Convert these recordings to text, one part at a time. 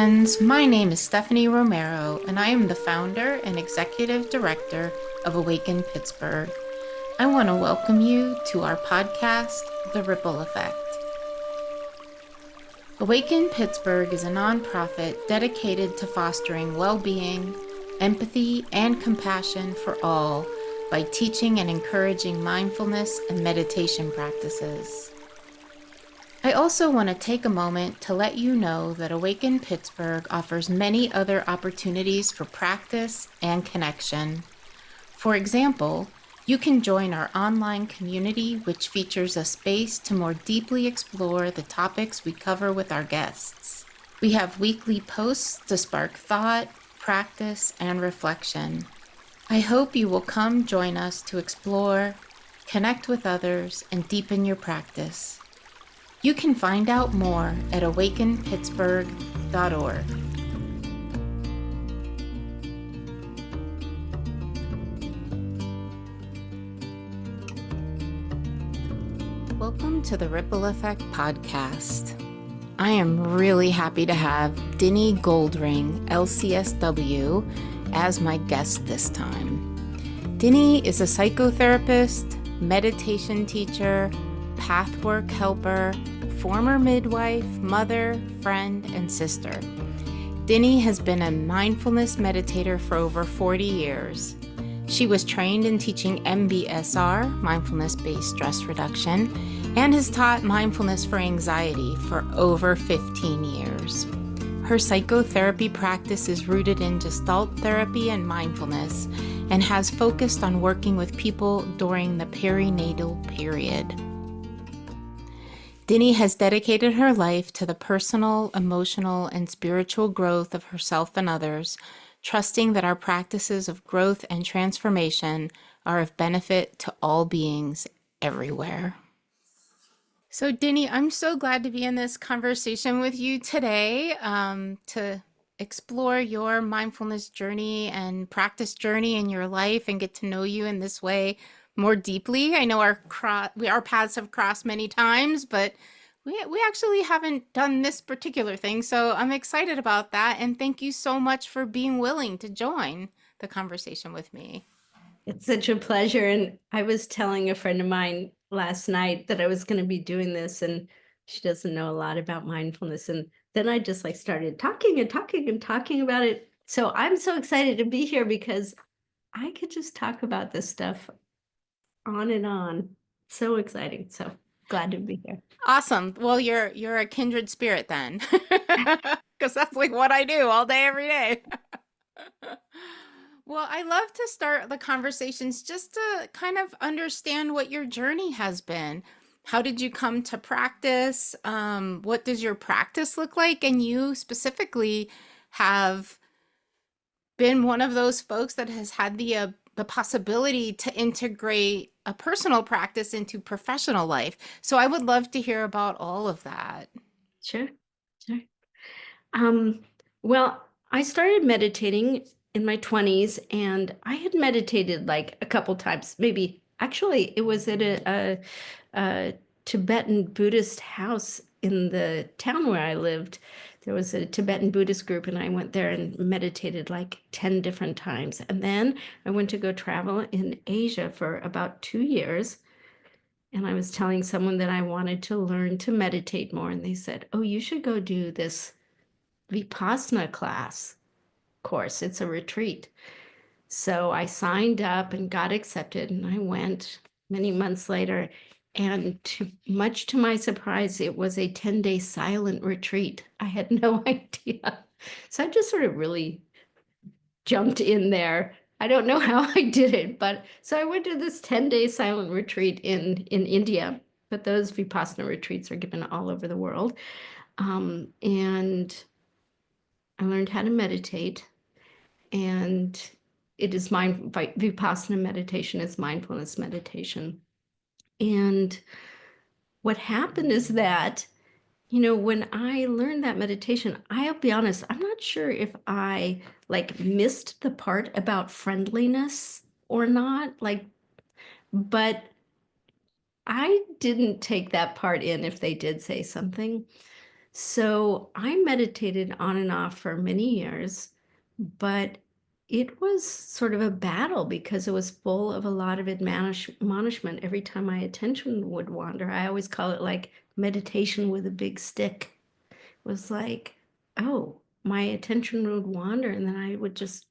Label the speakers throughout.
Speaker 1: friends. My name is Stephanie Romero, and I am the founder and executive director of Awaken Pittsburgh. I want to welcome you to our podcast, The Ripple Effect. Awaken Pittsburgh is a nonprofit dedicated to fostering well-being, empathy, and compassion for all by teaching and encouraging mindfulness and meditation practices. I also want to take a moment to let you know that Awaken Pittsburgh offers many other opportunities for practice and connection. For example, you can join our online community, which features a space to more deeply explore the topics we cover with our guests. We have weekly posts to spark thought, practice, and reflection. I hope you will come join us to explore, connect with others, and deepen your practice. You can find out more at awakenpittsburgh.org. Welcome to the Ripple Effect podcast. I am really happy to have Dinnie Goldring, LCSW, as my guest this time. Dinnie is a psychotherapist, meditation teacher, pathwork helper, former midwife, mother, friend, and sister. Dinnie has been a mindfulness meditator for over 40 years. She was trained in teaching MBSR, mindfulness-based stress reduction, and has taught mindfulness for anxiety for over 15 years. Her psychotherapy practice is rooted in Gestalt therapy and mindfulness and has focused on working with people during the perinatal period. Dinnie has dedicated her life to the personal, emotional, and spiritual growth of herself and others, trusting that our practices of growth and transformation are of benefit to all beings everywhere. So, Dinnie, I'm so glad to be in this conversation with you today to explore your mindfulness journey and practice journey in your life and get to know you in this way more deeply. I know our paths have crossed many times, but we actually haven't done this particular thing. So I'm excited about that. And thank you so much for being willing to join the conversation with me.
Speaker 2: It's such a pleasure. And I was telling a friend of mine last night that I was going to be doing this, and she doesn't know a lot about mindfulness. And then I just started talking about it. So I'm so excited to be here because I could just talk about this stuff on and on. So exciting. So glad to be here.
Speaker 1: Awesome. Well, you're a kindred spirit then, because that's like what I do all day, every day. Well, I love to start the conversations just to kind of understand what your journey has been. How did you come to practice? What does your practice look like? And you specifically have been one of those folks that has had the possibility to integrate a personal practice into professional life. So I would love to hear about all of that.
Speaker 2: Sure. Sure. Well, I started meditating in my 20s, and I had meditated like a couple times. Maybe actually, it was at a Tibetan Buddhist house in the town where I lived. There was a Tibetan Buddhist group, and I went there and meditated like 10 different times. And then I went to go travel in Asia for about 2 years. And I was telling someone that I wanted to learn to meditate more. And they said, "Oh, you should go do this Vipassana course. It's a retreat." So I signed up and got accepted, and I went many months later. And much to my surprise, it was a 10-day silent retreat. I had no idea. So I just sort of really jumped in there. I don't know how I did it, but so I went to this 10-day silent retreat in India. But those Vipassana retreats are given all over the world. And I learned how to meditate, and it is Vipassana meditation is mindfulness meditation. And what happened is that, when I learned that meditation, I'll be honest, I'm not sure if I missed the part about friendliness or not, but I didn't take that part in if they did say something. So I meditated on and off for many years, but it was sort of a battle because it was full of a lot of admonishment. Every time my attention would wander, I always call it like meditation with a big stick. It was like, oh, my attention would wander, and then I would just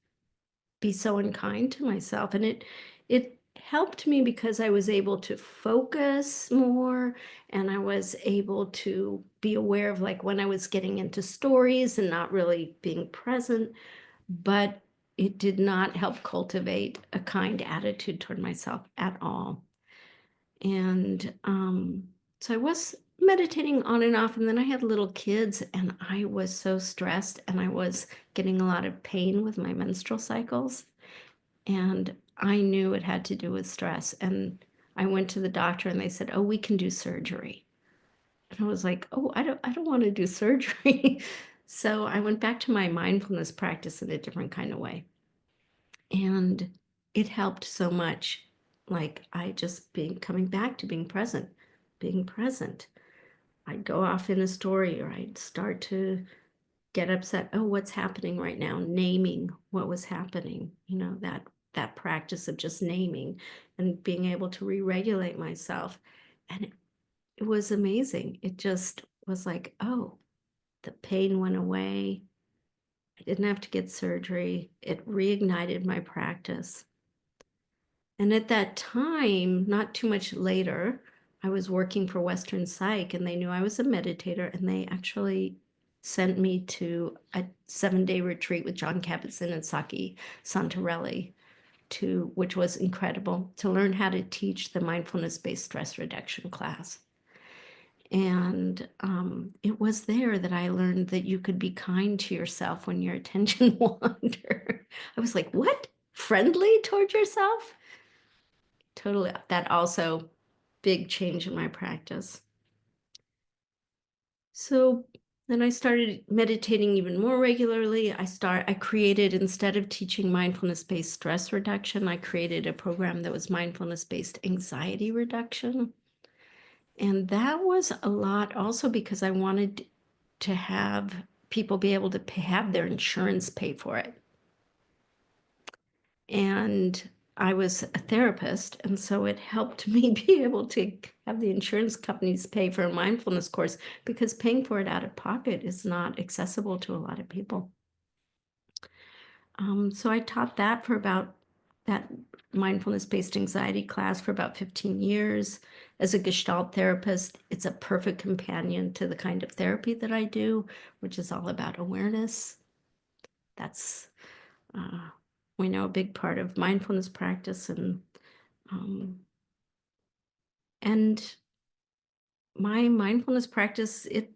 Speaker 2: be so unkind to myself. And it helped me because I was able to focus more, and I was able to be aware of like when I was getting into stories and not really being present. But it did not help cultivate a kind attitude toward myself at all. And so I was meditating on and off, and then I had little kids, and I was so stressed, and I was getting a lot of pain with my menstrual cycles, and I knew it had to do with stress. And I went to the doctor, and they said, "Oh, we can do surgery." And I was like, "Oh, I don't want to do surgery." So I went back to my mindfulness practice in a different kind of way. And it helped so much. Like I just being coming back to being present, being present. I'd go off in a story, or I'd start to get upset. Oh, what's happening right now? Naming what was happening, that practice of just naming and being able to re-regulate myself. And it was amazing. It just was like, oh, the pain went away. I didn't have to get surgery. It reignited my practice. And at that time, not too much later, I was working for Western Psych, and they knew I was a meditator, and they actually sent me to a 7-day retreat with John Kabat-Zinn and Saki Santarelli, which was incredible, to learn how to teach the mindfulness-based stress reduction class. And it was there that I learned that you could be kind to yourself when your attention wander. I was like, what? Friendly toward yourself? Totally. That also big change in my practice. So then I started meditating even more regularly. I created, instead of teaching mindfulness-based stress reduction, I created a program that was mindfulness-based anxiety reduction. And that was a lot also because I wanted to have people be able to have their insurance pay for it. And I was a therapist, and so it helped me be able to have the insurance companies pay for a mindfulness course, because paying for it out of pocket is not accessible to a lot of people. So I taught that mindfulness-based anxiety class for about 15 years. As a Gestalt therapist, it's a perfect companion to the kind of therapy that I do, which is all about awareness. That's uh, we know a big part of mindfulness practice. Um, and my mindfulness practice, it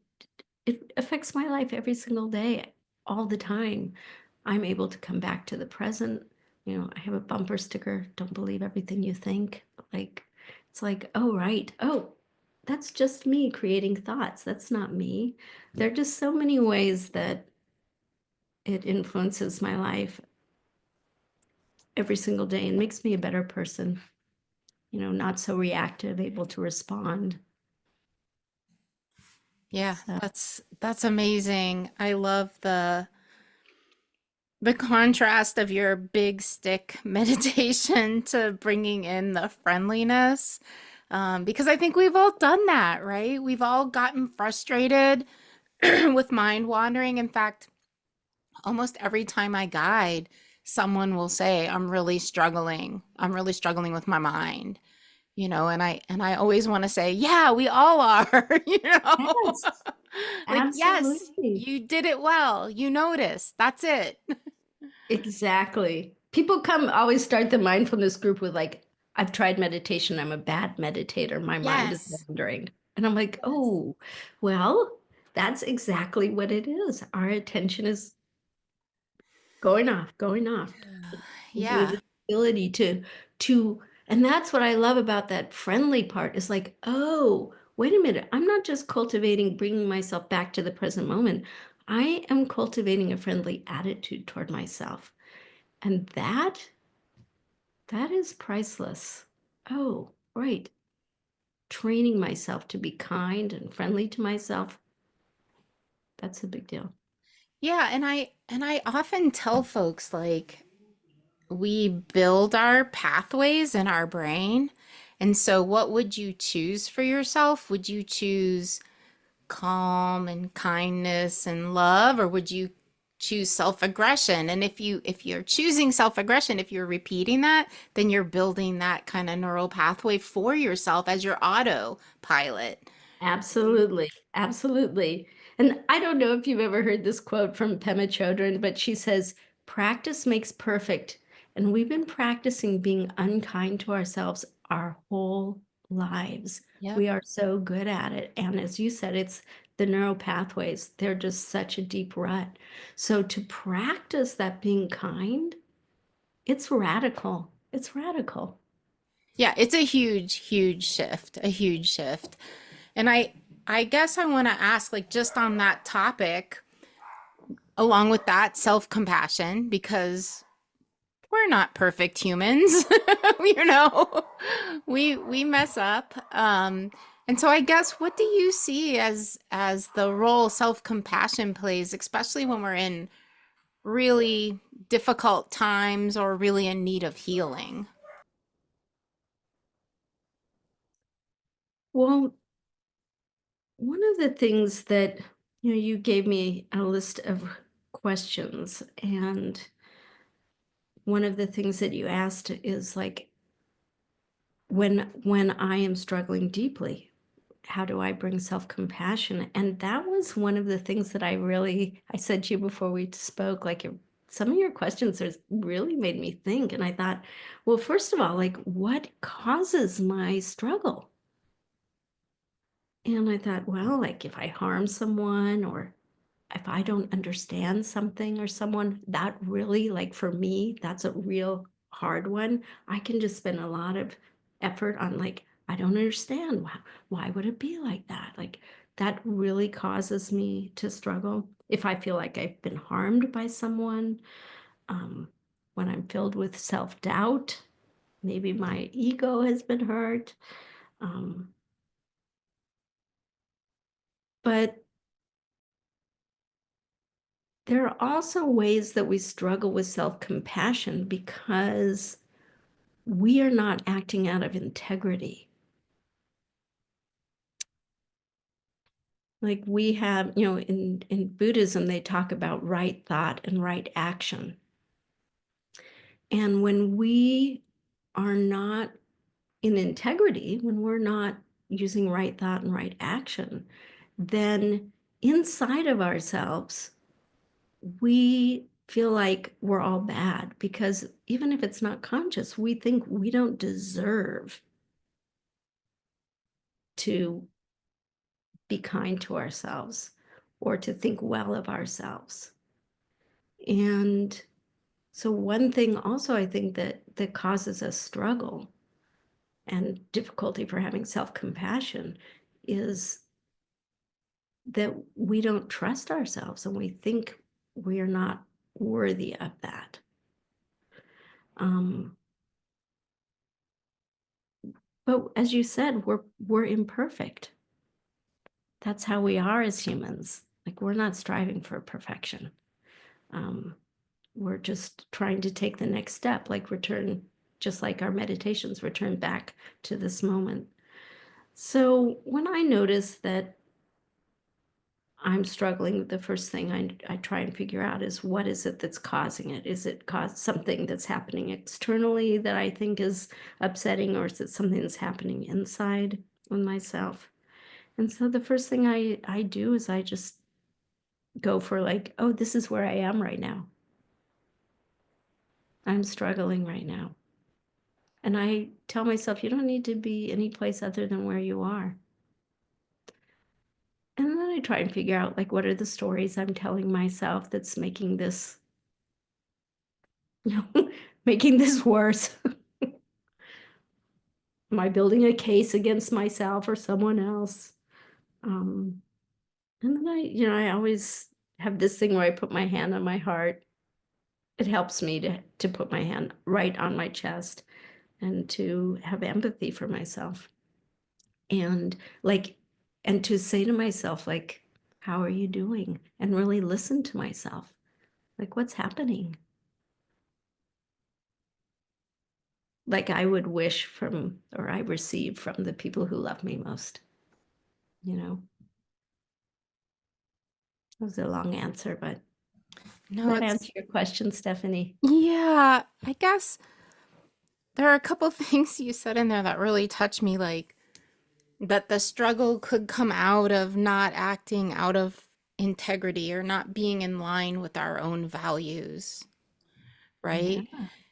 Speaker 2: affects my life every single day, all the time. I'm able to come back to the present. I have a bumper sticker, don't believe everything you think. Like, it's like, oh, right. Oh, that's just me creating thoughts. That's not me. There are just so many ways that it influences my life every single day and makes me a better person, not so reactive, able to respond.
Speaker 1: Yeah,
Speaker 2: So,
Speaker 1: that's amazing. I love the contrast of your big stick meditation to bringing in the friendliness. Because I think we've all done that, right? We've all gotten frustrated with mind wandering. In fact, almost every time I guide, someone will say, I'm really struggling. I'm really struggling with my mind. And I always want to say, yeah, we all are,
Speaker 2: yes,
Speaker 1: like, yes,
Speaker 2: absolutely.
Speaker 1: you did it well. You noticed. That's it.
Speaker 2: Exactly. People always start the mindfulness group with like, I've tried meditation. I'm a bad meditator. My mind is
Speaker 1: Yes.
Speaker 2: wandering. And I'm like,
Speaker 1: Yes.
Speaker 2: oh, well, that's exactly what it is. Our attention is going off, going off.
Speaker 1: Yeah.
Speaker 2: With the ability and that's what I love about that friendly part, is like, oh, wait a minute. I'm not just cultivating, bringing myself back to the present moment. I am cultivating a friendly attitude toward myself. And that is priceless. Oh, right. Training myself to be kind and friendly to myself. That's a big deal.
Speaker 1: Yeah, and I often tell folks like we build our pathways in our brain. And so what would you choose for yourself? Would you choose calm and kindness and love, or would you choose self-aggression? And if you're choosing self-aggression, if you're repeating that, then you're building that kind of neural pathway for yourself as your autopilot.
Speaker 2: Absolutely, absolutely. And I don't know if you've ever heard this quote from Pema Chodron, but she says, "Practice makes perfect." And we've been practicing being unkind to ourselves our whole lives.
Speaker 1: Yep.
Speaker 2: We are so good at it. And as you said, it's the neural pathways. They're just such a deep rut. So to practice that being kind, it's radical. It's radical.
Speaker 1: Yeah, it's a huge, huge shift, a huge shift. And I guess I want to ask, like, just on that topic, along with that, self-compassion, because we're not perfect humans. you know, we mess up. And so I guess, what do you see as the role self-compassion plays, especially when we're in really difficult times or really in need of healing?
Speaker 2: Well, one of the things that, you gave me a list of questions, and one of the things that you asked is like, when I am struggling deeply, how do I bring self-compassion? And that was one of the things that I said to you before we spoke, like some of your questions has really made me think. And I thought, well, first of all, like what causes my struggle? And I thought, well, like if I harm someone or if I don't understand something or someone, that really, like for me, that's a real hard one. I can just spend a lot of effort on like, I don't understand. Why would it be like that? Like that really causes me to struggle. If I feel like I've been harmed by someone, um, when I'm filled with self-doubt, maybe my ego has been hurt. Um, but there are also ways that we struggle with self-compassion because we are not acting out of integrity. Like we have, in Buddhism, they talk about right thought and right action. And when we are not in integrity, when we're not using right thought and right action, then inside of ourselves, we feel like we're all bad because even if it's not conscious, we think we don't deserve to be kind to ourselves or to think well of ourselves. And so one thing also I think that causes us struggle and difficulty for having self-compassion is that we don't trust ourselves and we think we are not worthy of that. Um, but as you said, we're imperfect. That's how we are as humans. Like we're not striving for perfection. Um, we're just trying to take the next step, like return, just like our meditations, return back to this moment. So when I notice that I'm struggling, the first thing I try and figure out is what is it that's causing it? Is it something that's happening externally that I think is upsetting, or is it something that's happening inside with myself? And so the first thing I do is I just go for like, oh, this is where I am right now. I'm struggling right now. And I tell myself, you don't need to be any place other than where you are. And then I try and figure out like what are the stories I'm telling myself that's making this, making this worse. Am I building a case against myself or someone else? Um, and then I always have this thing where I put my hand on my heart. It helps me to put my hand right on my chest and to have empathy for myself. And like, and to say to myself, like, how are you doing? And really listen to myself. Like, what's happening? Like I would wish from, or I receive from the people who love me most, you know? It was a long answer, but
Speaker 1: No,
Speaker 2: does that
Speaker 1: it's,
Speaker 2: answer your question, Stephanie?
Speaker 1: yeah, I guess there are a couple things you said in there that really touched me, like that the struggle could come out of not acting out of integrity or not being in line with our own values,
Speaker 2: Yeah.
Speaker 1: right?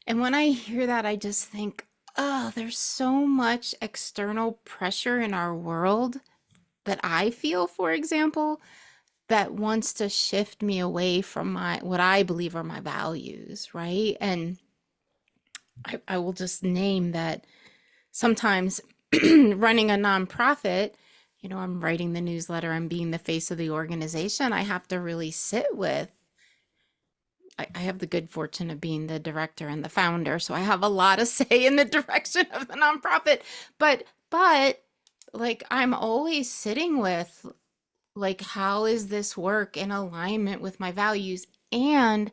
Speaker 1: And when I hear that, I just think, oh, there's so much external pressure in our world that I feel, for example, that wants to shift me away from my what I believe are my values, right? And I will just name that sometimes running a nonprofit, you know, I'm writing the newsletter, I'm being the face of the organization. I have to really sit with, I have the good fortune of being the director and the founder, so I have a lot of say in the direction of the nonprofit. But like I'm always sitting with like how is this work in alignment with my values? And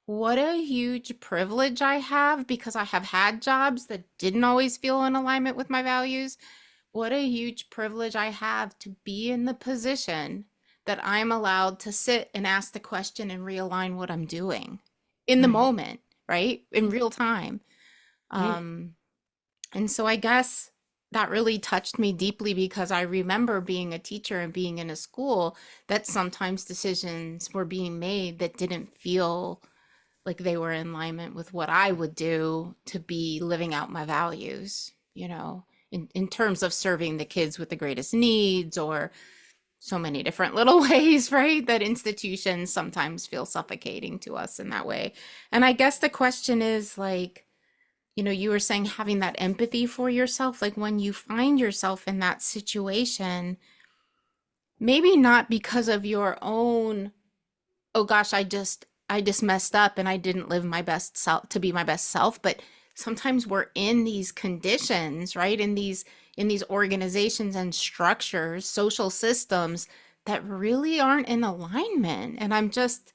Speaker 1: what a huge privilege I have because I have had jobs that didn't always feel in alignment with my values. What a huge privilege I have to be in the position that I'm allowed to sit and ask the question and realign what I'm doing in the
Speaker 2: Right.
Speaker 1: moment, right? In real time.
Speaker 2: Right.
Speaker 1: Um, and so I guess that really touched me deeply because I remember being a teacher and being in a school that sometimes decisions were being made that didn't feel like they were in alignment with what I would do to be living out my values, you know, in terms of serving the kids with the greatest needs or so many different little ways, right? That institutions sometimes feel suffocating to us in that way. And I guess the question is like, you know, you were saying having that empathy for yourself, like when you find yourself in that situation, maybe not because of your own, oh gosh, I just messed up and I didn't live my best self to be my best self, but sometimes we're in these conditions, right? In these organizations and structures, social systems that really aren't in alignment. And I'm just,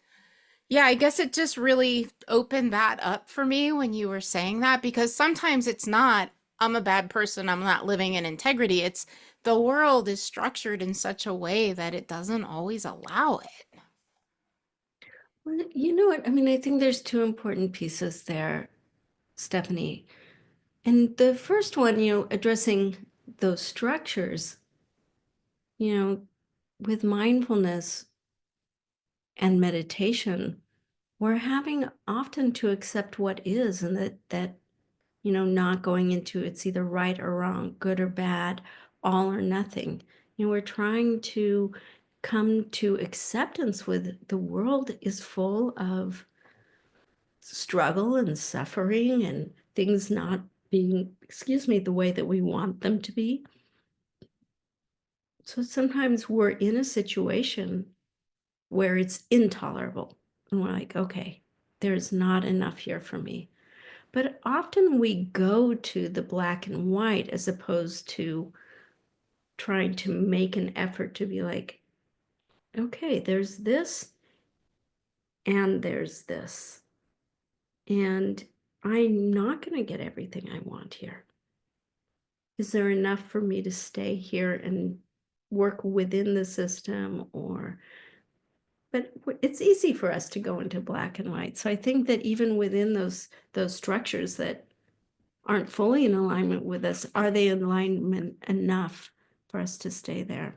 Speaker 1: yeah, I guess it just really opened that up for me when you were saying that because sometimes it's not, I'm a bad person, I'm not living in integrity. It's the world is structured in such a way that it doesn't always allow it.
Speaker 2: Well, you know what? I mean, I think there's two important pieces there, Stephanie. And the first one, addressing those structures, you know, with mindfulness and meditation, we're having often to accept what is and that not going into it's either right or wrong, good or bad, all or nothing. We're trying to come to acceptance with the world is full of struggle and suffering and things not being, excuse me, the way that we want them to be. So sometimes we're in a situation where it's intolerable and we're like, okay, there's not enough here for me. But often we go to the black and white as opposed to trying to make an effort to be like, okay, there's this and there's this. And I'm not going to get everything I want here. Is there enough for me to stay here and work within the system? But it's easy for us to go into black and white. So I think that even within those structures that aren't fully in alignment with us, are they in alignment enough for us to stay there?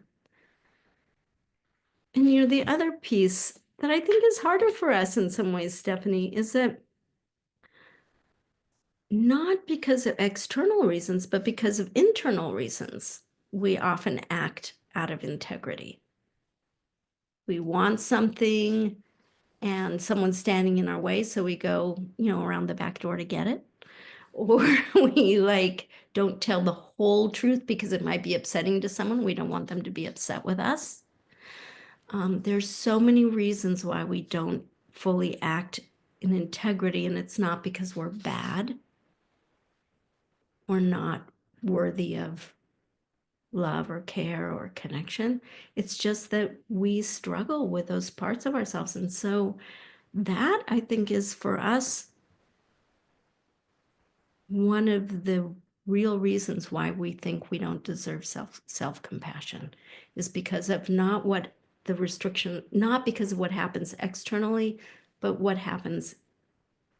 Speaker 2: And the other piece that I think is harder for us in some ways, Stephanie, is that not because of external reasons, but because of internal reasons, we often act out of integrity. We want something and someone's standing in our way, so we go, around the back door to get it. Or we like don't tell the whole truth because it might be upsetting to someone. We don't want them to be upset with us. There's so many reasons why we don't fully act in integrity, and it's not because we're bad. We're not worthy of love or care or connection. It's just that we struggle with those parts of ourselves. And so that, I think, is for us one of the real reasons why we think we don't deserve self-compassion is because of not what the restriction, not because of what happens externally, but what happens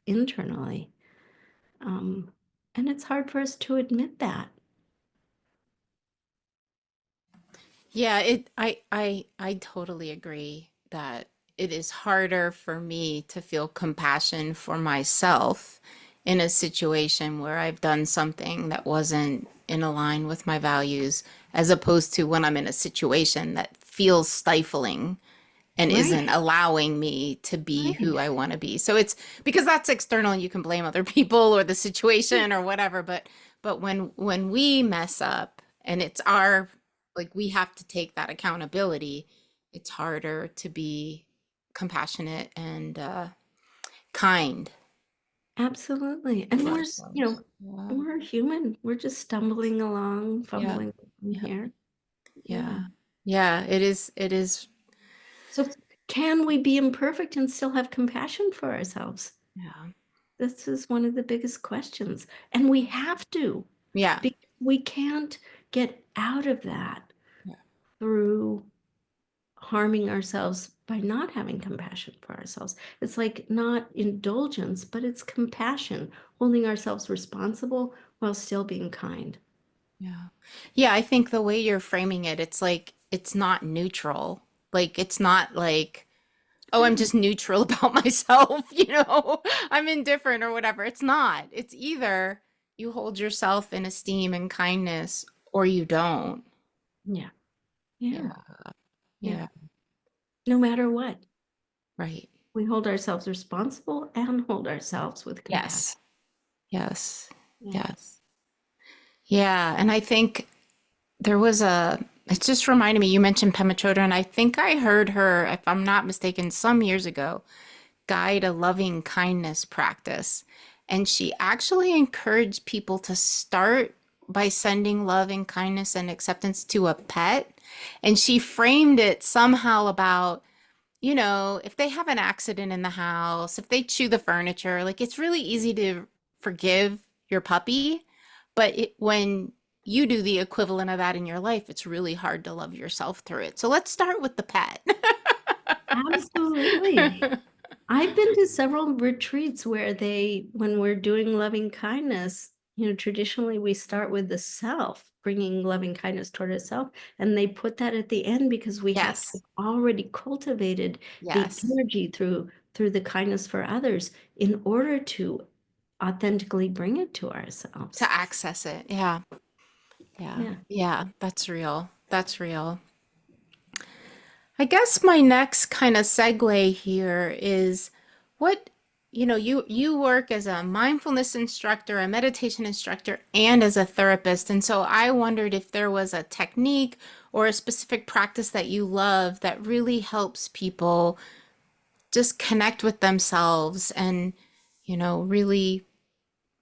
Speaker 2: internally. And it's hard for us to admit that.
Speaker 1: Yeah, I totally agree that it is harder for me to feel compassion for myself in a situation where I've done something that wasn't in line with my values, as opposed to when I'm in a situation that feels stifling and isn't
Speaker 2: Right,
Speaker 1: allowing me to be who
Speaker 2: right.
Speaker 1: I want to be. So it's because that's external and you can blame other people or the situation or whatever, but when we mess up and it's our, like, we have to take that accountability, it's harder to be compassionate and kind
Speaker 2: Absolutely. And
Speaker 1: to
Speaker 2: we're,
Speaker 1: ourselves. Yeah.
Speaker 2: we're human. We're just stumbling along,
Speaker 1: Yeah.
Speaker 2: fumbling in
Speaker 1: Yeah.
Speaker 2: here. Yeah.
Speaker 1: Yeah. Yeah, it is.
Speaker 2: So can we be imperfect and still have compassion for ourselves?
Speaker 1: Yeah.
Speaker 2: This is one of the biggest questions. And we have to,
Speaker 1: Yeah.
Speaker 2: because we can't get out of that
Speaker 1: Yeah.
Speaker 2: through harming ourselves by not having compassion for ourselves. It's like not indulgence, but it's compassion, holding ourselves responsible while still being kind.
Speaker 1: Yeah. Yeah, I think the way you're framing it, it's like it's not neutral. Like it's not like, oh, I'm
Speaker 2: Right.
Speaker 1: just neutral about myself, I'm indifferent or whatever. It's not. It's either you hold yourself in esteem and kindness or you don't.
Speaker 2: Yeah. Yeah.
Speaker 1: Yeah.
Speaker 2: Yeah.
Speaker 1: Yeah.
Speaker 2: No matter what,
Speaker 1: Right.
Speaker 2: we hold ourselves responsible and hold ourselves with compassion.
Speaker 1: Yes. Yes.
Speaker 2: Yeah.
Speaker 1: Yes. Yeah. And I think there was it just reminded me, you mentioned Pema Chodron, and I think I heard her, if I'm not mistaken, some years ago, guide a loving kindness practice. And she actually encouraged people to start by sending love and kindness and acceptance to a pet. And she framed it somehow about, if they have an accident in the house, if they chew the furniture, like it's really easy to forgive your puppy. But when you do the equivalent of that in your life, it's really hard to love yourself through it. So let's start with the pet.
Speaker 2: Absolutely. I've been to several retreats where when we're doing loving kindness, traditionally we start with the self, bringing loving kindness toward ourselves, and they put that at the end because we have to
Speaker 1: Yes.
Speaker 2: have already cultivated the
Speaker 1: Yes.
Speaker 2: energy through the kindness for others in order to authentically bring it to ourselves.
Speaker 1: To access it. Yeah. Yeah.
Speaker 2: Yeah.
Speaker 1: Yeah. That's real. That's real. I guess my next kind of segue here is what, you work as a mindfulness instructor, a meditation instructor, and as a therapist. And so I wondered if there was a technique or a specific practice that you love that really helps people just connect with themselves and, really,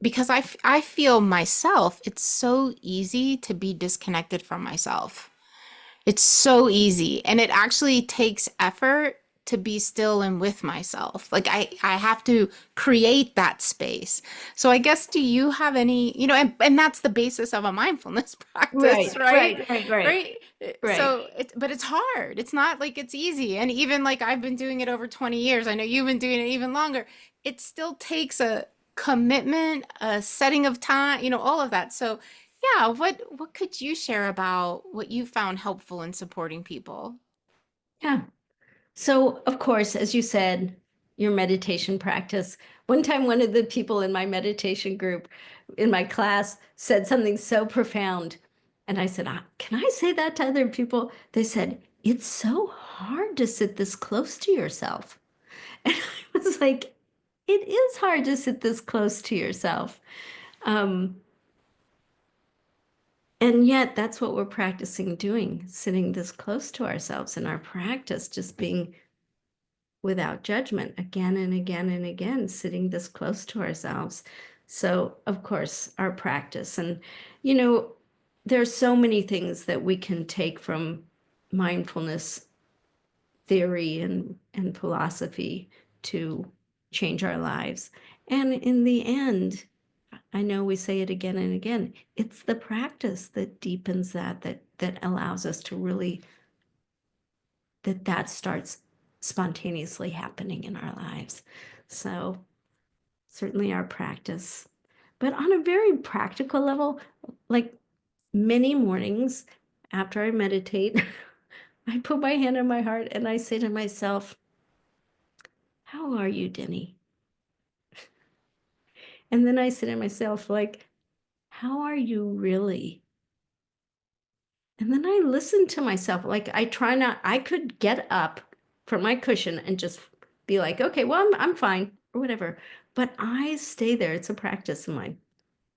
Speaker 1: because I feel myself, it's so easy to be disconnected from myself. It's so easy, and it actually takes effort to be still and with myself. Like I have to create that space. So I guess, do you have any, and that's the basis of a mindfulness practice,
Speaker 2: Right,
Speaker 1: right?
Speaker 2: right, right, right,
Speaker 1: Right?
Speaker 2: right.
Speaker 1: So but it's hard. It's not like it's easy. And even like I've been doing it over 20 years. I know you've been doing it even longer. It still takes a commitment, a setting of time, all of that. So yeah, what could you share about what you found helpful in supporting people?
Speaker 2: Yeah. So, of course, as you said, your meditation practice. One time, one of the people in my meditation group in my class said something so profound. And I said, Can I say that to other people? They said, It's so hard to sit this close to yourself. And I was like, It is hard to sit this close to yourself. Um, and yet, that's what we're practicing doing, sitting this close to ourselves in our practice, just being without judgment again and again and again, sitting this close to ourselves. So, of course, our practice. And, you know, there's so many things that we can take from mindfulness theory and philosophy to change our lives. And in the end, I know we say it again and again, it's the practice that deepens that allows us to really, that starts spontaneously happening in our lives. So certainly our practice. But on a very practical level, like many mornings after I meditate, I put my hand on my heart and I say to myself, how are you, Dinnie? And then I say to myself, like, how are you really? And then I listen to myself. Like I try not, I could get up from my cushion and just be like, okay, well, I'm fine or whatever. But I stay there. It's a practice of mine.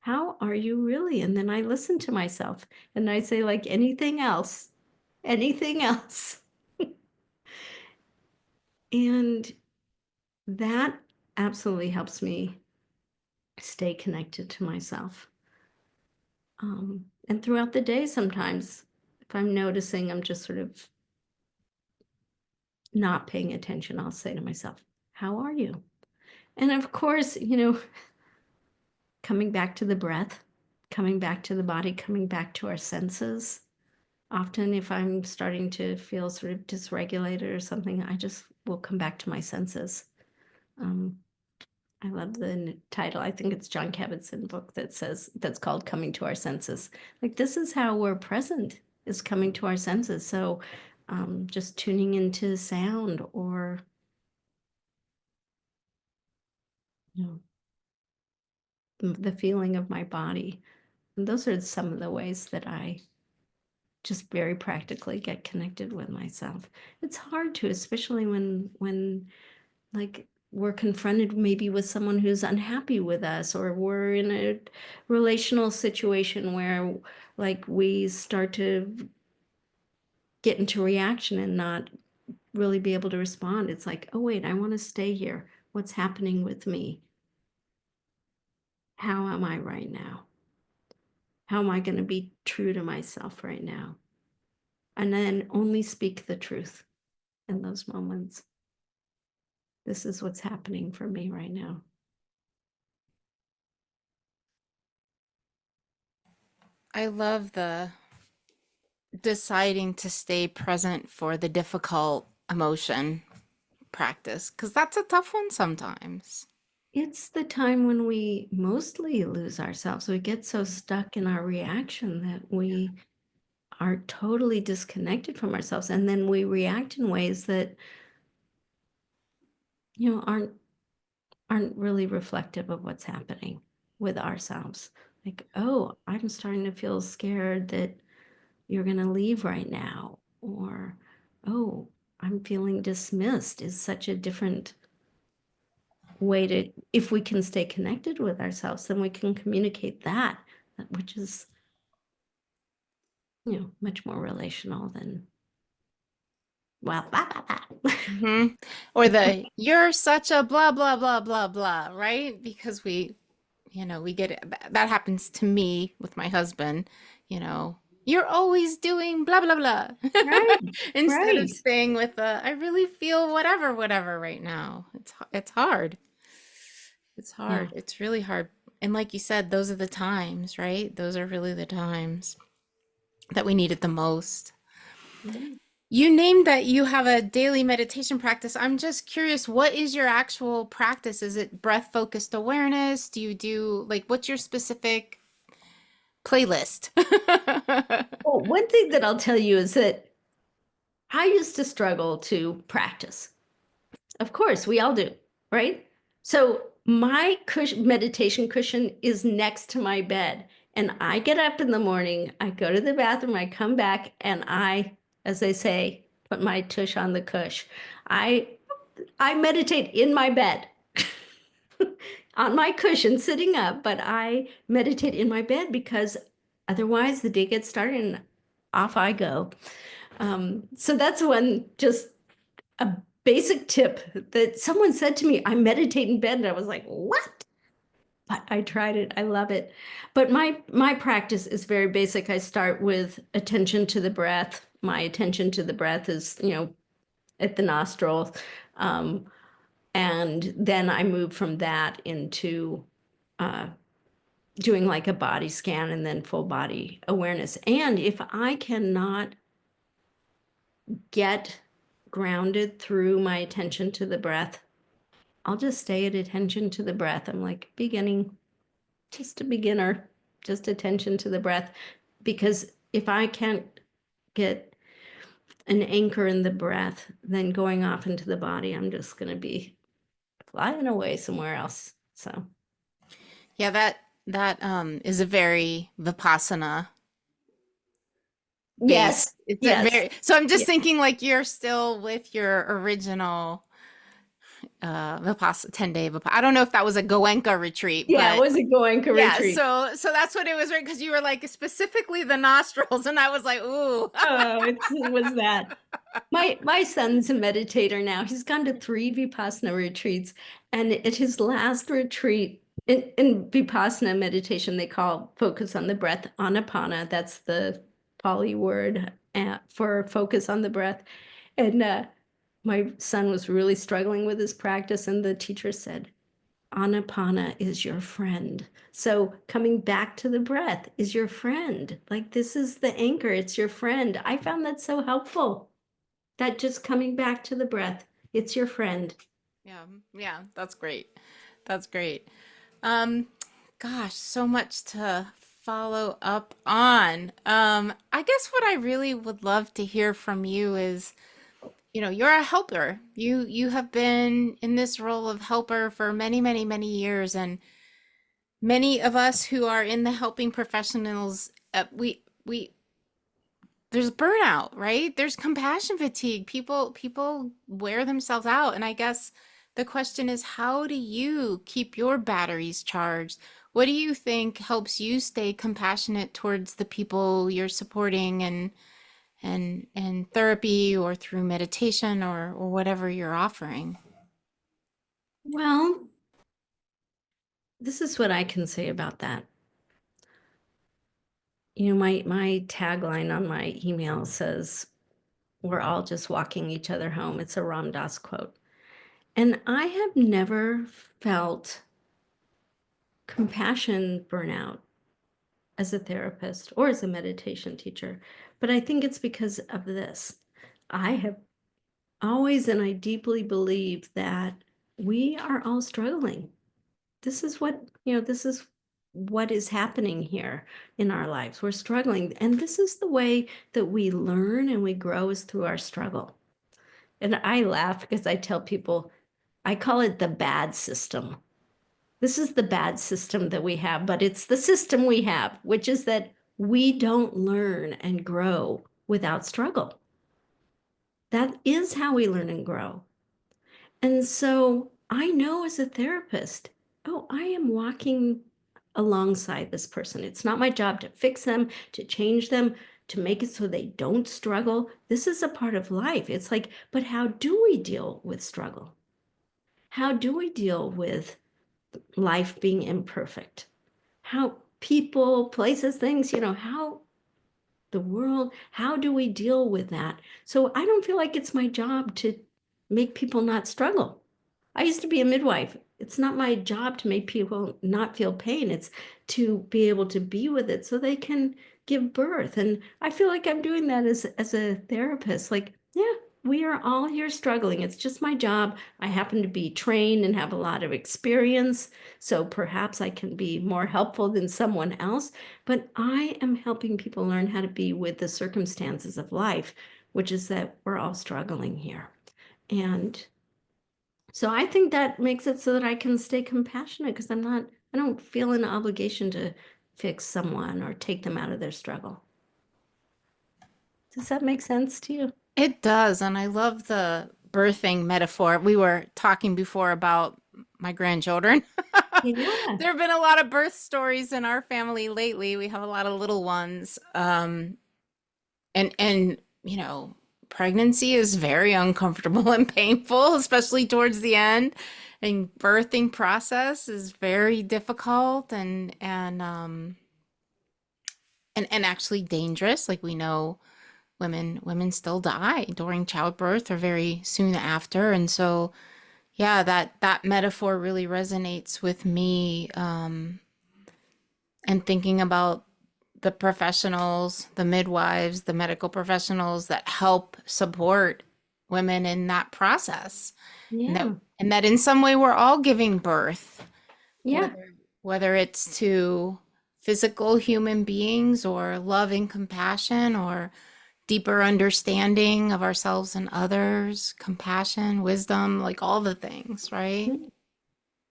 Speaker 2: How are you really? And then I listen to myself and I say, like, anything else, anything else. And that absolutely helps me stay connected to myself. And throughout the day, sometimes if I'm noticing I'm just sort of not paying attention, I'll say to myself, how are you? And of course, coming back to the breath, coming back to the body, coming back to our senses. Often, if I'm starting to feel sort of dysregulated or something, I just will come back to my senses. Um, I love the title. I think it's John Kabat-Zinn book that says that's called Coming to Our Senses. Like this is how we're present, is coming to our senses. So just tuning into sound or you the feeling of my body. And those are some of the ways that I just very practically get connected with myself. It's hard to, especially when like we're confronted maybe with someone who's unhappy with us, or we're in a relational situation where like we start to get into reaction and not really be able to respond. It's like, oh wait, I want to stay here. What's happening with me? How am I right now? How am I going to be true to myself right now? And then only speak the truth in those moments. This is what's happening for me right now.
Speaker 1: I love the deciding to stay present for the difficult emotion practice, because that's a tough one sometimes.
Speaker 2: It's the time when we mostly lose ourselves. We get so stuck in our reaction that we are totally disconnected from ourselves. And then we react in ways that, aren't really reflective of what's happening with ourselves. Like, oh, I'm starting to feel scared that you're going to leave right now. Or, oh, I'm feeling dismissed is such a different way to, if we can stay connected with ourselves, then we can communicate that, which is, much more relational than, well, blah, blah, blah.
Speaker 1: Hmm. Or the you're such a blah blah blah blah blah, right? Because we get it. That happens to me with my husband, you know. You're always doing blah blah blah.
Speaker 2: Right,
Speaker 1: Instead of
Speaker 2: right.
Speaker 1: staying with the I really feel whatever whatever right now. It's hard. It's
Speaker 2: Yeah.
Speaker 1: hard. It's really hard. And like you said, those are the times, right? Those are really the times that we need it the most.
Speaker 2: Right.
Speaker 1: You named that you have a daily meditation practice. I'm just curious, what is your actual practice? Is it breath focused awareness? Do you do like what's your specific playlist?
Speaker 2: Well, one thing that I'll tell you is that I used to struggle to practice. Of course, we all do, right? So my meditation cushion is next to my bed. And I get up in the morning, I go to the bathroom, I come back, and I, as they say, put my tush on the cush. I I meditate in my bed. On my cushion sitting up, but I meditate in my bed because otherwise the day gets started and off I go. So that's one, just a basic tip that someone said to me, I meditate in bed. And I was like, what? I tried it. I love it. But my practice is very basic. I start with attention to the breath. My attention to the breath is, at the nostrils. Um, and then I move from that into uh, doing like a body scan and then full body awareness. And if I cannot get grounded through my attention to the breath, I'll just stay at attention to the breath. I'm like just a beginner, just attention to the breath. Because if I can't get an anchor in the breath, then going off into the body, I'm just going to be flying away somewhere else. So,
Speaker 1: Yeah, that is a very Vipassana based.
Speaker 2: yes,
Speaker 1: It's a
Speaker 2: yes.
Speaker 1: very, so I'm just
Speaker 2: Yeah,
Speaker 1: thinking like you're still with your original Vipassana 10-day Vipassana. I don't know if that was a Goenka retreat,
Speaker 2: yeah, it
Speaker 1: but
Speaker 2: was a Goenka
Speaker 1: yeah,
Speaker 2: retreat.
Speaker 1: so that's what it was, right? Because you were like specifically the nostrils, and I was like, ooh.
Speaker 2: Oh, it was that. My son's a meditator now. He's gone to 3 Vipassana retreats, and at his last retreat in Vipassana meditation, they call focus on the breath Anapana. That's the Pali word for focus on the breath. And my son was really struggling with his practice, and the teacher said, Anapana is your friend. So coming back to the breath is your friend. Like this is the anchor, it's your friend. I found that so helpful. That just coming back to the breath, it's your friend.
Speaker 1: Yeah, yeah, that's great. That's great. Um, Gosh, so much to follow up on. I guess what I really would love to hear from you is, you're a helper. You have been in this role of helper for many, many, many years, and many of us who are in the helping professionals, we there's burnout, right? There's compassion fatigue. People wear themselves out. And I guess the question is, how do you keep your batteries charged? What do you think helps you stay compassionate towards the people you're supporting and therapy or through meditation or whatever you're offering?
Speaker 2: Well, this is what I can say about that. My tagline on my email says, we're all just walking each other home. It's a Ram Dass quote. And I have never felt compassion burnout as a therapist or as a meditation teacher. But I think it's because of this. I have always, and I deeply believe that we are all struggling. This is what is happening here in our lives. We're struggling. And this is the way that we learn and we grow is through our struggle. And I laugh because I tell people, I call it the bad system. This is the bad system that we have, but it's the system we have, which is that we don't learn and grow without struggle. That is how we learn and grow. And so I know as a therapist, oh, I am walking alongside this person. It's not my job to fix them, to change them, to make it so they don't struggle. This is a part of life. It's like, but how do we deal with struggle? How do we deal with life being imperfect? How people, places, things, how the world, how do we deal with that? So I don't feel like it's my job to make people not struggle. I used to be a midwife. It's not my job to make people not feel pain. It's to be able to be with it so they can give birth. And I feel like I'm doing that as a therapist. Like, yeah, we are all here struggling. It's just my job. I happen to be trained and have a lot of experience. So perhaps I can be more helpful than someone else. But I am helping people learn how to be with the circumstances of life, which is that we're all struggling here. And so I think that makes it so that I can stay compassionate because I don't feel an obligation to fix someone or take them out of their struggle. Does that make sense to you?
Speaker 1: It does, and I love the birthing metaphor. We were talking before about my grandchildren.
Speaker 2: Yeah.
Speaker 1: There have been a lot of birth stories in our family lately. We have a lot of little ones. And pregnancy is very uncomfortable and painful, especially towards the end. And birthing process is very difficult and actually dangerous. Like we know women still die during childbirth or very soon after. And so yeah, that metaphor really resonates with me. And thinking about the professionals, the midwives, the medical professionals that help support women in that process. And that
Speaker 2: Yeah.
Speaker 1: and that in some way we're all giving birth,
Speaker 2: Yeah.
Speaker 1: whether it's to physical human beings or love and compassion or deeper understanding of ourselves and others, compassion, wisdom, like all the things, right?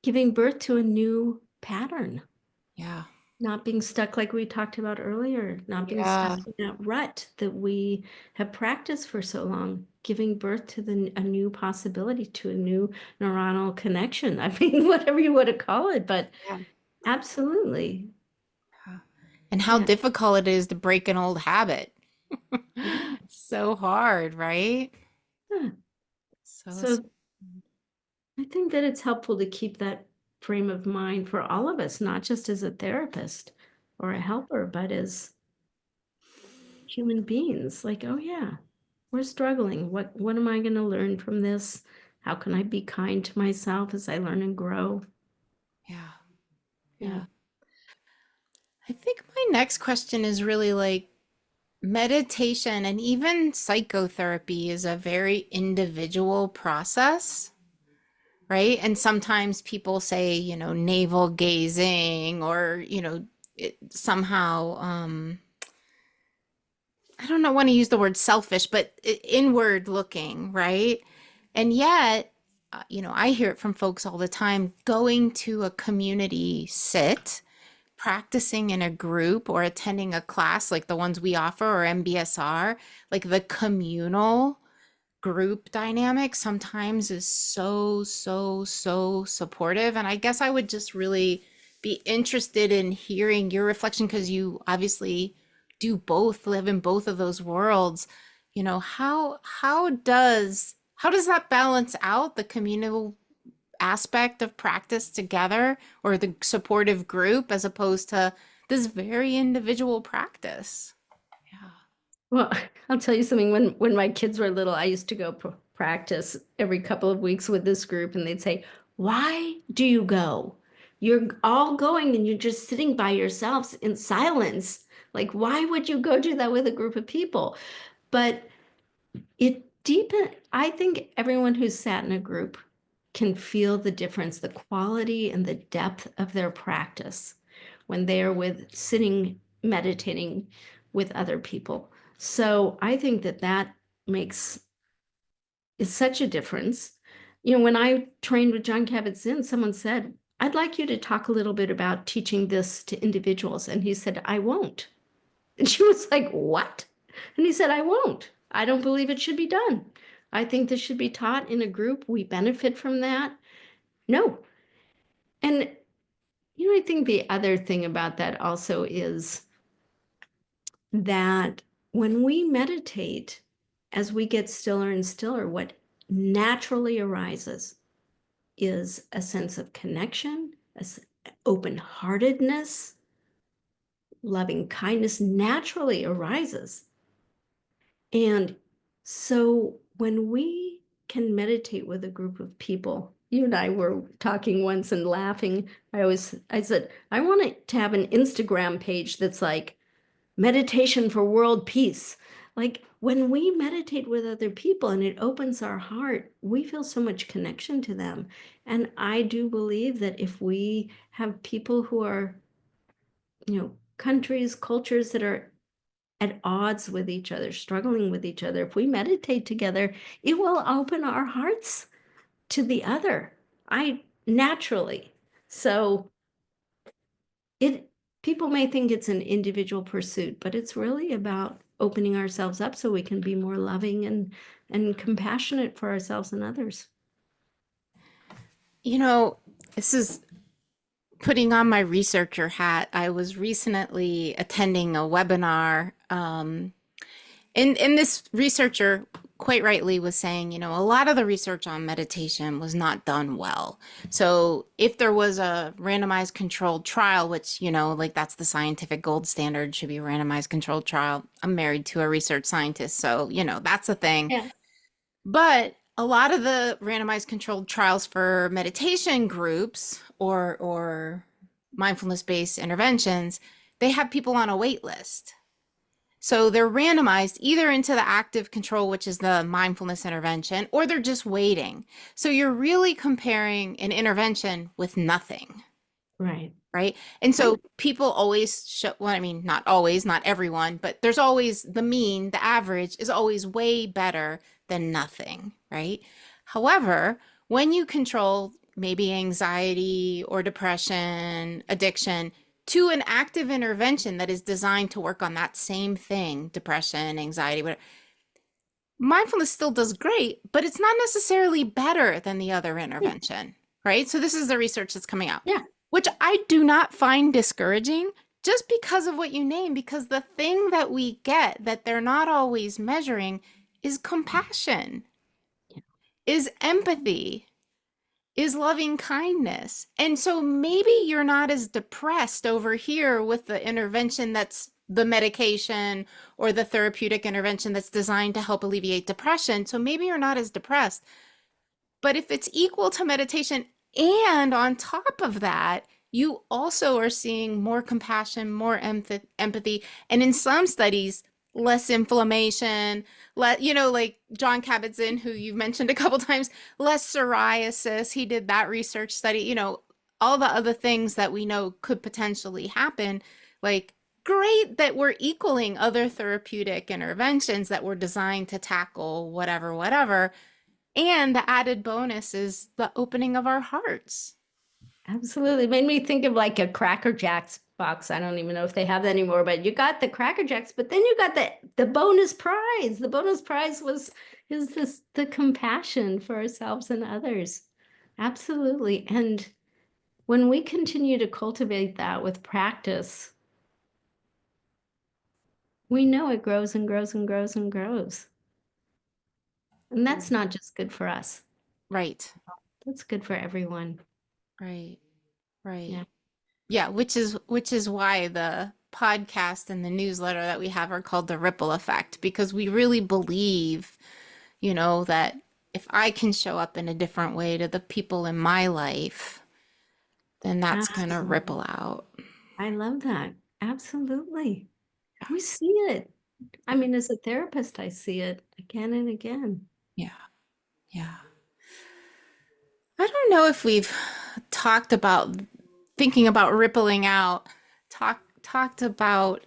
Speaker 2: Giving birth to a new pattern,
Speaker 1: Yeah.
Speaker 2: not being stuck like we talked about earlier, not being stuck
Speaker 1: Yeah.
Speaker 2: in that rut that we have practiced for so long, giving birth to a new possibility, to a new neuronal connection. I mean, whatever you want to call it, but
Speaker 1: Yeah.
Speaker 2: absolutely.
Speaker 1: Yeah. And how
Speaker 2: Yeah.
Speaker 1: difficult it is to break an old habit.
Speaker 2: Yeah.
Speaker 1: So hard, right?
Speaker 2: Yeah.
Speaker 1: So
Speaker 2: So I think that it's helpful to keep that frame of mind for all of us, not just as a therapist or a helper, but as human beings. Like, oh yeah, we're struggling. What am I going to learn from this? How can I be kind to myself as I learn and grow?
Speaker 1: yeah.
Speaker 2: Yeah.
Speaker 1: Yeah. I think my next question is really like meditation and even psychotherapy is a very individual process, right? And sometimes people say, navel gazing or, somehow, I don't know, want to use the word selfish, but inward looking, right? And yet, I hear it from folks all the time going to a community sit, practicing in a group or attending a class like the ones we offer or MBSR, like the communal group dynamic sometimes is so, so, so supportive. And I guess I would just really be interested in hearing your reflection because you obviously do both, live in both of those worlds. How does that balance out the communal aspect of practice together or the supportive group as opposed to this very individual practice? Yeah.
Speaker 2: Well, I'll tell you something. When my kids were little, I used to go practice every couple of weeks with this group, and they'd say, "Why do you go? You're all going and you're just sitting by yourselves in silence. Like, why would you go do that with a group of people?" But I think everyone who's sat in a group can feel the difference, the quality and the depth of their practice when they are with sitting, meditating with other people. So I think that makes is such a difference. When I trained with John Kabat-Zinn, someone said, "I'd like you to talk a little bit about teaching this to individuals." And he said, "I won't." And she was like, "What?" And he said, "I won't. I don't believe it should be done. I think this should be taught in a group. We benefit from that." No. And, I think the other thing about that also is that when we meditate, as we get stiller and stiller, what naturally arises is a sense of connection, open-heartedness, loving kindness naturally arises. And so when we can meditate with a group of people, you and I were talking once and laughing. I said, I want it to have an Instagram page that's like meditation for world peace. Like when we meditate with other people and it opens our heart, we feel so much connection to them. And I do believe that if we have people who are, countries, cultures that are at odds with each other, struggling with each other, if we meditate together, it will open our hearts to the other. I naturally. So it people may think it's an individual pursuit, but it's really about opening ourselves up so we can be more loving and compassionate for ourselves and others.
Speaker 1: You know, this is putting on my researcher hat. I was recently attending a webinar, and this researcher quite rightly was saying, a lot of the research on meditation was not done well. So if there was a randomized controlled trial, which, like that's the scientific gold standard, should be a randomized controlled trial. I'm married to a research scientist, so, that's a thing.
Speaker 2: Yeah.
Speaker 1: But a lot of the randomized controlled trials for meditation groups or mindfulness-based interventions, they have people on a wait list. So they're randomized either into the active control, which is the mindfulness intervention, or they're just waiting. So you're really comparing an intervention with nothing,
Speaker 2: Right.
Speaker 1: right? And so people always show, well, I mean, not always, not everyone, but there's always the mean, the average is always way better than nothing, right? However, when you control maybe anxiety or depression, addiction, to an active intervention that is designed to work on that same thing, depression, anxiety, whatever, mindfulness still does great, but it's not necessarily better than the other intervention, right? So this is the research that's coming out,
Speaker 2: Yeah.
Speaker 1: which I do not find discouraging just because of what you name, because the thing that we get that they're not always measuring is compassion, is empathy, is loving kindness. And so maybe you're not as depressed over here with the intervention that's the medication or the therapeutic intervention that's designed to help alleviate depression. So maybe you're not as depressed. But if it's equal to meditation and on top of that, you also are seeing more compassion, more empathy, and in some studies, less inflammation, like John Kabat-Zinn, who you've mentioned a couple times, less psoriasis. He did that research study, all the other things that we know could potentially happen. Like, great that we're equaling other therapeutic interventions that were designed to tackle whatever. And the added bonus is the opening of our hearts.
Speaker 2: Absolutely. Made me think of like a Cracker Jacks box. I don't even know if they have that anymore, but you got the Cracker Jacks, but then you got the bonus prize. The bonus prize is the compassion for ourselves and others. Absolutely. And when we continue to cultivate that with practice, we know it grows and grows and grows and grows. And that's not just good for us.
Speaker 1: Right.
Speaker 2: That's good for everyone.
Speaker 1: Right. Right.
Speaker 2: Yeah.
Speaker 1: Yeah, which is why the podcast and the newsletter that we have are called the ripple effect, because we really believe, that if I can show up in a different way to the people in my life, then that's going to
Speaker 2: Absolutely.
Speaker 1: ripple out.
Speaker 2: I love that. Absolutely. We see it. I mean, as a therapist, I see it again and again.
Speaker 1: Yeah. Yeah. I don't know if we've talked about thinking about rippling out, talked about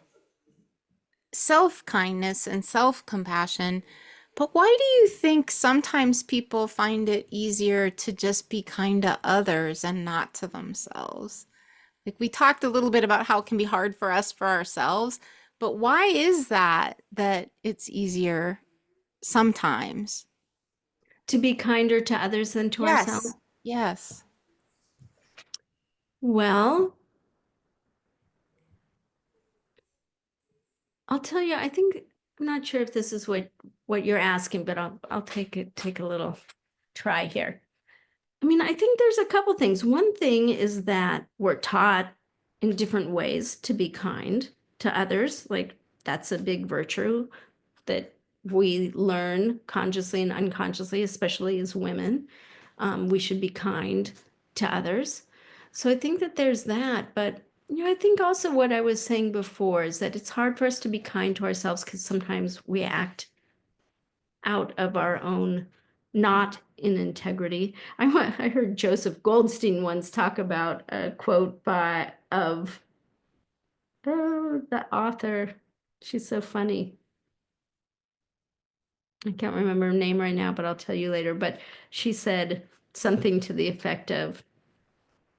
Speaker 1: self-kindness and self-compassion, but why do you think sometimes people find it easier to just be kind to others and not to themselves? Like we talked a little bit about how it can be hard for us for ourselves, but why is that it's easier sometimes?
Speaker 2: To be kinder to others than to ourselves.
Speaker 1: Yes. Yes.
Speaker 2: Well, I'll tell you, I think I'm not sure if this is what you're asking, but I'll take a little try here. I mean, I think there's a couple things. One thing is that we're taught in different ways to be kind to others. Like that's a big virtue that we learn consciously and unconsciously, especially as women. We should be kind to others. So I think that there's that. But I think also what I was saying before is that it's hard for us to be kind to ourselves because sometimes we act out of our own, not in integrity. I heard Joseph Goldstein once talk about a quote of the author. She's so funny. I can't remember her name right now, but I'll tell you later. But she said something to the effect of,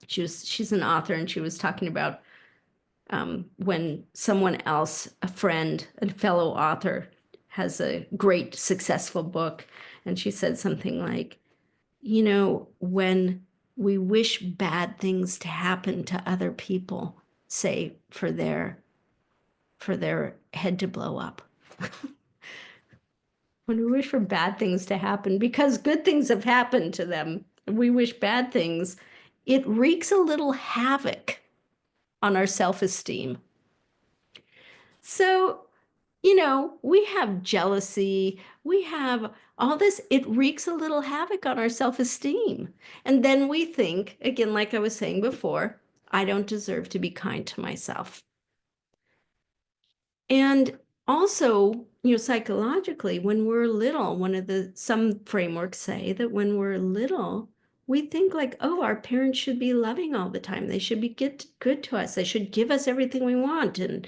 Speaker 2: she's an author, and she was talking about when someone else, a friend, a fellow author, has a great successful book, and she said something like, when we wish bad things to happen to other people, say for their head to blow up. when we wish for bad things to happen because good things have happened to them, we wish bad things, it wreaks a little havoc on our self-esteem. So, we have jealousy, we have all this, it wreaks a little havoc on our self-esteem. And then we think, again, like I was saying before, I don't deserve to be kind to myself. And also, psychologically, when we're little, some frameworks say that when we're little, we think like, oh, our parents should be loving all the time. They should be good to us. They should give us everything we want. And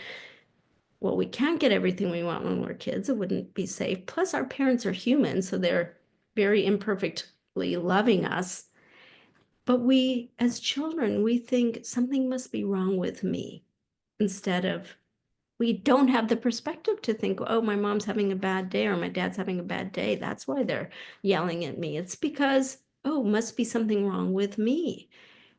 Speaker 2: well, we can't get everything we want when we're kids. It wouldn't be safe. Plus, our parents are human, so they're very imperfectly loving us. But as children, we think something must be wrong with me instead of we don't have the perspective to think, oh, my mom's having a bad day or my dad's having a bad day. That's why they're yelling at me. It's because, oh, must be something wrong with me.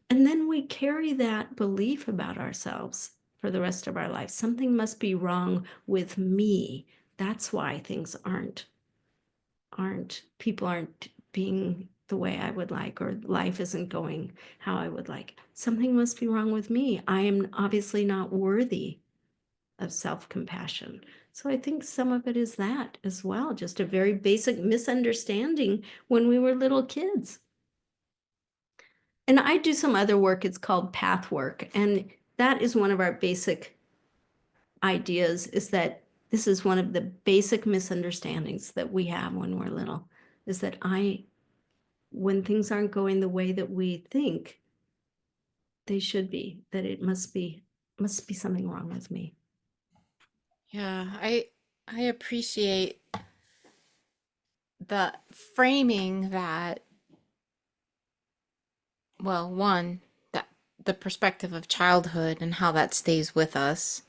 Speaker 2: And then we carry that belief about ourselves for the rest of our life. Something must be wrong with me. That's why things people aren't being the way I would like, or life isn't going how I would like. Something must be wrong with me. I am obviously not worthy of self-compassion. So I think some of it is that as well, just a very basic misunderstanding when we were little kids. And I do some other work, it's called path work. And that is one of our basic ideas, is that this is one of the basic misunderstandings that we have when we're little, is that when things aren't going the way that we think they should be, that it must be something wrong with me.
Speaker 1: Yeah, I appreciate the framing that, well, one, that the perspective of childhood and how that stays with us,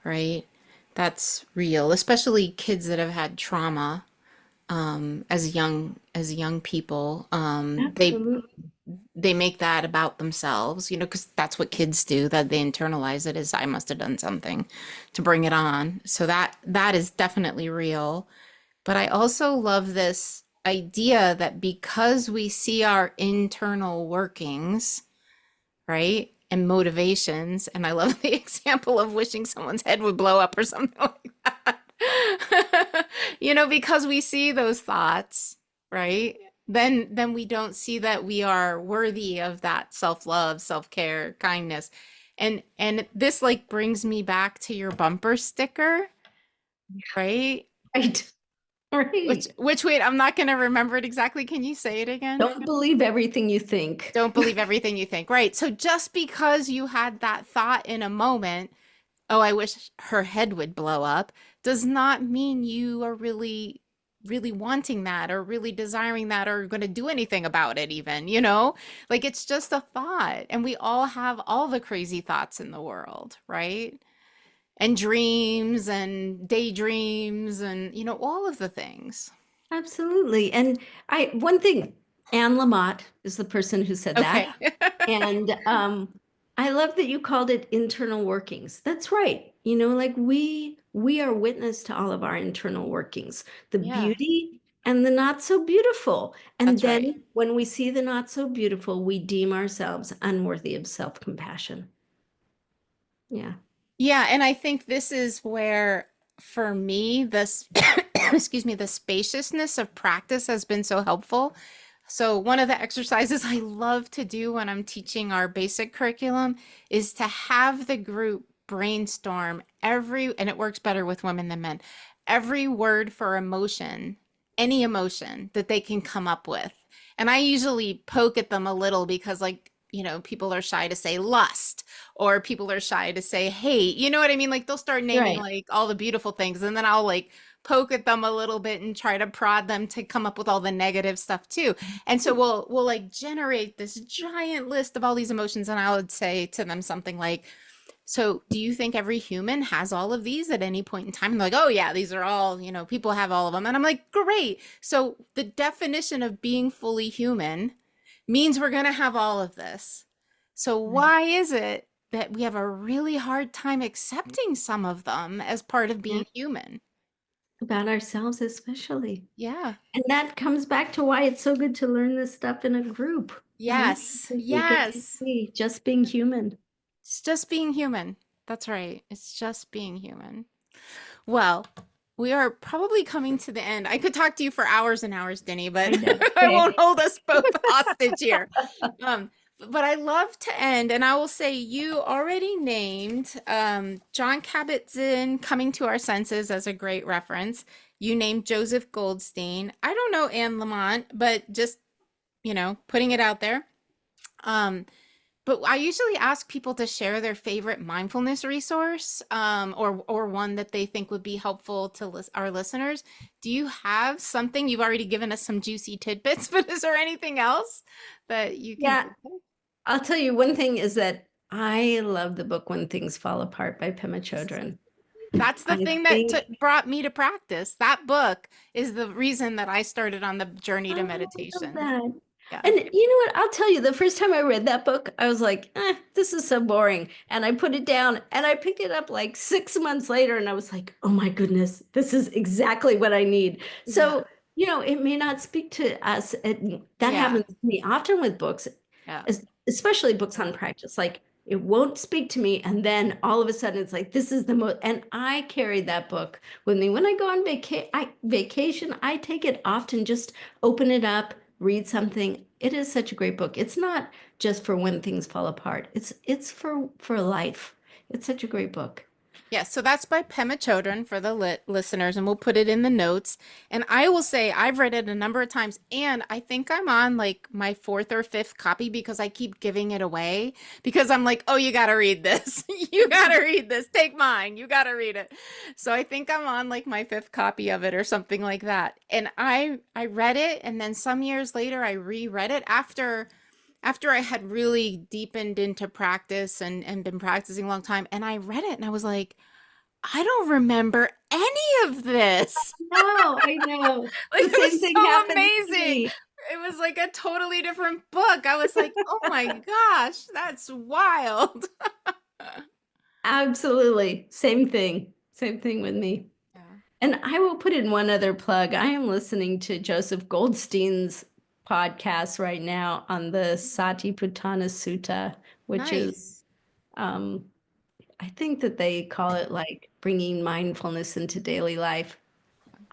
Speaker 1: right? That's real, especially kids that have had trauma as young people.
Speaker 2: Absolutely.
Speaker 1: They make that about themselves, because that's what kids do, that they internalize it as I must have done something to bring it on. So that is definitely real. But I also love this idea that because we see our internal workings, right? And motivations. And I love the example of wishing someone's head would blow up or something like that. Because we see those thoughts, right? Then we don't see that we are worthy of that self-love, self-care, kindness. And this like brings me back to your bumper sticker, right?
Speaker 2: Right.
Speaker 1: Which
Speaker 2: Right.
Speaker 1: which wait, I'm not going to remember it exactly. Can you say it again?
Speaker 2: Don't believe everything you think.
Speaker 1: Don't believe everything you think. Right. So just because you had that thought in a moment, oh, I wish her head would blow up, does not mean you are really, really wanting that or really desiring that or going to do anything about it, even. Like it's just a thought. And we all have all the crazy thoughts in the world, right? And dreams and daydreams and, all of the things.
Speaker 2: Absolutely. And one thing, Anne Lamott is the person who said
Speaker 1: Okay.
Speaker 2: that. And I love that you called it internal workings. That's right. Like we are witness to all of our internal workings, the
Speaker 1: Yeah,
Speaker 2: beauty and the not so beautiful. And
Speaker 1: that's right.
Speaker 2: then when we see the not so beautiful, we deem ourselves unworthy of self-compassion. Yeah.
Speaker 1: Yeah, and I think this is where, for me, this, excuse me, the spaciousness of practice has been so helpful. So one of the exercises I love to do when I'm teaching our basic curriculum is to have the group brainstorm and it works better with women than men, every word for emotion, any emotion that they can come up with. And I usually poke at them a little because, like, people are shy to say lust, or people are shy to say hate. You know what I mean? Like they'll start naming
Speaker 2: Right.
Speaker 1: like all the beautiful things, and then I'll like poke at them a little bit and try to prod them to come up with all the negative stuff too. And so we'll like generate this giant list of all these emotions, and I would say to them something like, so do you think every human has all of these at any point in time? And they're like, oh yeah, these are all, people have all of them. And I'm like, great. So the definition of being fully human means we're going to have all of this. So
Speaker 2: Right.
Speaker 1: why is it that we have a really hard time accepting some of them as part of
Speaker 2: Yeah.
Speaker 1: being human?
Speaker 2: About ourselves, especially.
Speaker 1: Yeah.
Speaker 2: And that comes back to why it's so good to learn this stuff in a group, right?
Speaker 1: Yes.
Speaker 2: Because we get to
Speaker 1: Yes.
Speaker 2: see just being human.
Speaker 1: It's just being human. That's right. It's just being human. Well, we are probably coming to the end. I could talk to you for hours and hours, Dinny, but
Speaker 2: I know.
Speaker 1: I won't hold us both hostage here. But I love to end, and I will say you already named John Kabat-Zinn, Coming to Our Senses, as a great reference. You named Joseph Goldstein. I don't know Anne Lamott, but just, putting it out there. But I usually ask people to share their favorite mindfulness resource, or one that they think would be helpful to our listeners. Do you have something? You've already given us some juicy tidbits, but is there anything else that you can
Speaker 2: Yeah,
Speaker 1: think of?
Speaker 2: I'll tell you one thing is that I love the book When Things Fall Apart by Pema Chodron.
Speaker 1: That's the
Speaker 2: I
Speaker 1: thing that
Speaker 2: think
Speaker 1: brought me to practice. That book is the reason that I started on the journey to
Speaker 2: I love
Speaker 1: meditation.
Speaker 2: that.
Speaker 1: Yeah.
Speaker 2: And you know what? I'll tell you, the first time I read that book, I was like, this is so boring. And I put it down and I picked it up like 6 months later and I was like, oh my goodness, this is exactly what I need. So, it may not speak to us. That
Speaker 1: Yeah.
Speaker 2: happens to me often with books,
Speaker 1: Yeah.
Speaker 2: especially books on practice. Like it won't speak to me. And then all of a sudden it's like, this is the most, and I carry that book with me. When I go on vacation, I take it often, just open it up, read something. It is such a great book. It's not just for when things fall apart. It's for life. It's such a great book.
Speaker 1: Yeah, so that's by Pema Chodron for the listeners, and we'll put it in the notes. And I will say I've read it a number of times, and I think I'm on like my fourth or fifth copy because I keep giving it away because I'm like, oh, you got to read this. You got to read this. Take mine. You got to read it. So I think I'm on like my fifth copy of it or something like that. And I read it, and then some years later I reread it after I had really deepened into practice and been practicing a long time, and I read it and I was like, I don't remember any of this.
Speaker 2: No, I know.
Speaker 1: Like,
Speaker 2: The
Speaker 1: it
Speaker 2: same
Speaker 1: was
Speaker 2: thing
Speaker 1: so
Speaker 2: happens to
Speaker 1: amazing.
Speaker 2: me.
Speaker 1: It was like a totally different book. I was like, oh my gosh, that's wild.
Speaker 2: Absolutely. Same thing. Same thing with me.
Speaker 1: Yeah.
Speaker 2: And I will put in one other plug. I am listening to Joseph Goldstein's podcast right now on the Satipatthana Sutta, which is,
Speaker 1: Nice.
Speaker 2: I think that they call it like bringing mindfulness into daily life.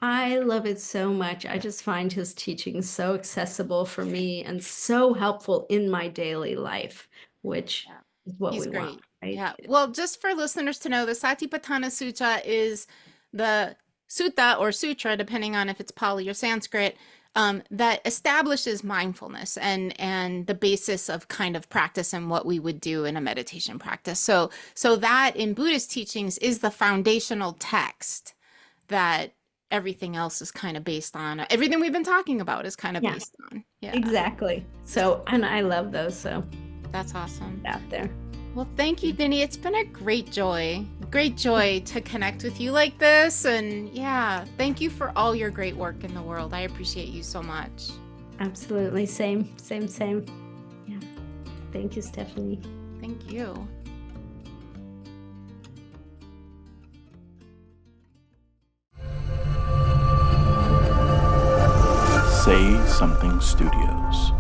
Speaker 2: I love it so much. I just find his teaching so accessible for me and so helpful in my daily life, which
Speaker 1: Yeah.
Speaker 2: is what
Speaker 1: He's
Speaker 2: we want,
Speaker 1: great.
Speaker 2: right?
Speaker 1: Yeah. Well, just for listeners to know, the Satipatthana Sutta is the sutta or sutra, depending on if it's Pali or Sanskrit, that establishes mindfulness and the basis of kind of practice and what we would do in a meditation practice. So that in Buddhist teachings is the foundational text that everything else is kind of based on. Everything we've been talking about is kind of based on. Yeah.
Speaker 2: Exactly. So, and I love those. So
Speaker 1: That's awesome.
Speaker 2: out there.
Speaker 1: Well, thank you, Dinnie. It's been a great joy to connect with you like this. And yeah, thank you for all your great work in the world. I appreciate you so much.
Speaker 2: Absolutely. Same. Yeah. Thank you, Stephanie.
Speaker 1: Thank you.
Speaker 3: Say Something Studios.